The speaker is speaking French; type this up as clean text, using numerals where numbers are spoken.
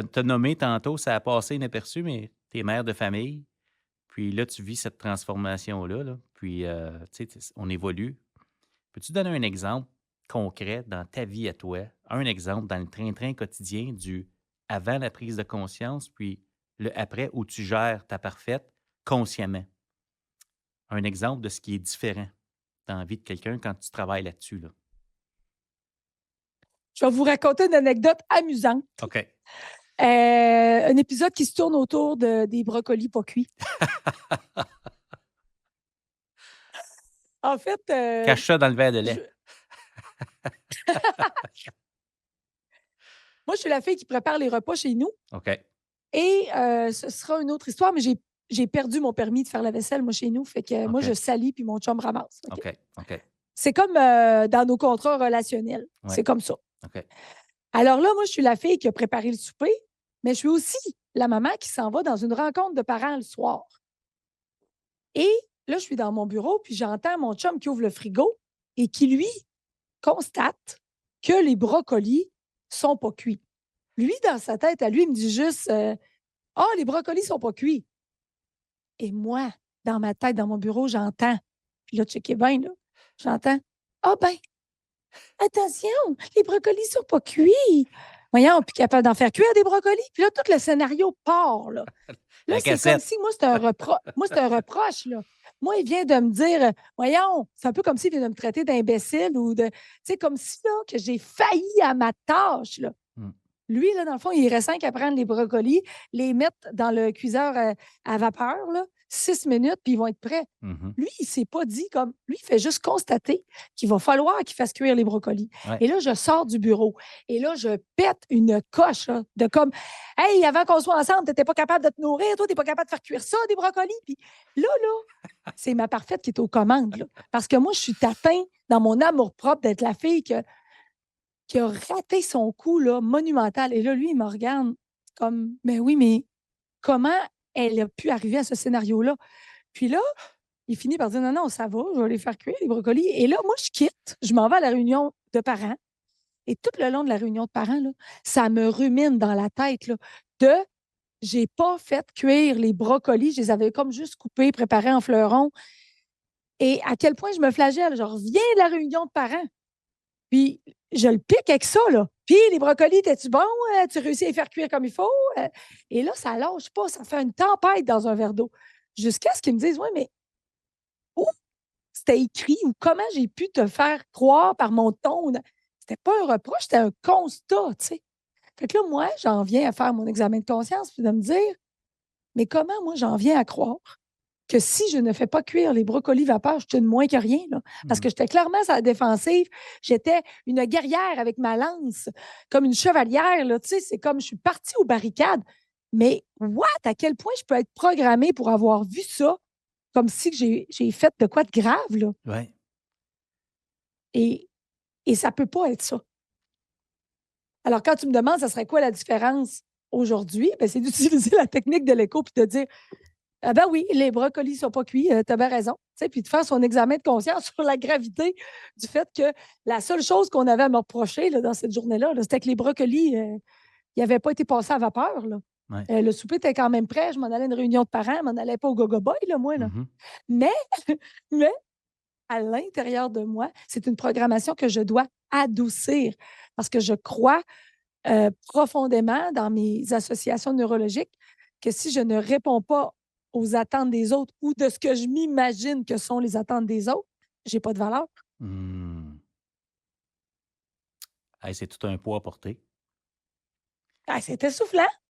t'as nommé tantôt, ça a passé inaperçu, mais tu es mère de famille. Puis là, tu vis cette transformation-là, là. Puis, tu sais, on évolue. Peux-tu donner un exemple concret dans ta vie à toi? Un exemple dans le train-train quotidien du avant la prise de conscience, puis le après où tu gères ta parfaite consciemment. Un exemple de ce qui est différent dans la vie de quelqu'un quand tu travailles là-dessus, là. Je vais vous raconter une anecdote amusante. OK. Un épisode qui se tourne autour des brocolis pas cuits. En fait, Cache ça dans le verre de je lait. moi, je suis la fille qui prépare les repas chez nous OK. et ce sera une autre histoire, mais j'ai perdu mon permis de faire la vaisselle, moi, chez nous. Fait que moi, je OK. salis puis mon chum ramasse, OK? OK. OK. C'est comme, dans nos contrats relationnels. Ouais. C'est comme ça. OK. Alors là, moi, je suis la fille qui a préparé le souper, mais je suis aussi la maman qui s'en va dans une rencontre de parents le soir. Et là, je suis dans mon bureau, puis j'entends mon chum qui ouvre le frigo et qui, lui, constate que les brocolis sont pas cuits. Lui, dans sa tête, à lui, il me dit juste Ah, les brocolis sont pas cuits. Et moi, dans ma tête, dans mon bureau, j'entends. Puis là, checkez bien, là. J'entends Ah, ben, attention, les brocolis sont pas cuits. Voyons, puis capable d'en faire cuire des brocolis. Puis là, tout le scénario part, là. Là, La c'est comme cassette. si moi, c'est un reproche, là. Moi, il vient de me dire, voyons, c'est un peu comme s'il vient de me traiter d'imbécile ou de. Tu sais, comme si, là, que j'ai failli à ma tâche, là. Mmh. Lui, là, dans le fond, il irait 5 à prendre les brocolis, les mettre dans le cuiseur à vapeur, là, 6 minutes, puis ils vont être prêts. Mmh. Lui, il s'est pas dit comme. Lui, il fait juste constater qu'il va falloir qu'il fasse cuire les brocolis. Ouais. Et là, je sors du bureau. Et là, je pète une coche là, de comme Hey, avant qu'on soit ensemble, tu n'étais pas capable de te nourrir, toi, tu n'es pas capable de faire cuire ça, des brocolis. Puis là, c'est ma parfaite qui est aux commandes. Là. Parce que moi, je suis atteinte dans mon amour-propre d'être la fille qui a raté son coup là, monumental. Et là, lui, il me regarde comme Mais oui, mais comment elle a pu arriver à ce scénario-là? Puis là, il finit par dire non, non, ça va, je vais les faire cuire, les brocolis. Et là, moi, je quitte, je m'en vais à la réunion de parents. Et tout le long de la réunion de parents, là, ça me rumine dans la tête là, de j'ai pas fait cuire les brocolis, je les avais comme juste coupés, préparés en fleurons. Et à quel point je me flagelle. Je reviens de la réunion de parents, puis je le pique avec ça, là. Puis les brocolis, t'es-tu bon? Tu réussis à les faire cuire comme il faut? Et là, ça lâche pas, ça fait une tempête dans un verre d'eau. Jusqu'à ce qu'ils me disent, ouais, mais où c'était écrit ou comment j'ai pu te faire croire par mon ton? C'était pas un reproche, c'était un constat, tu sais. Fait que là, moi, j'en viens à faire mon examen de conscience puis de me dire, mais comment moi j'en viens à croire que si je ne fais pas cuire les brocolis vapeur, je suis de moins que rien, là? Parce Mmh. que j'étais clairement sur la défensive. J'étais une guerrière avec ma lance, comme une chevalière, là. Tu sais, c'est comme je suis partie aux barricades. Mais what? À quel point je peux être programmée pour avoir vu ça comme si que j'ai fait de quoi de grave, là? Ouais. Et, et ça peut pas être ça. Alors, quand tu me demandes, ça serait quoi la différence aujourd'hui? Ben, c'est d'utiliser la technique de l'écho puis de dire ah ben oui, les brocolis sont pas cuits, tu as bien raison. Tu sais, puis de faire son examen de conscience sur la gravité du fait que la seule chose qu'on avait à me reprocher là, dans cette journée-là, là, c'était que les brocolis, ils n'avaient pas été passés à vapeur. Là. Ouais. Le souper était quand même prêt. Je m'en allais à une réunion de parents, je m'en allais pas au Gogo Boy, là, moi. Là. Mmh. Mais, mais, à l'intérieur de moi, c'est une programmation que je dois adoucir parce que je crois profondément dans mes associations neurologiques que si je ne réponds pas aux attentes des autres ou de ce que je m'imagine que sont les attentes des autres, j'ai pas de valeur. Mmh. Hey, c'est tout un poids à porter. Ah, c'était soufflant.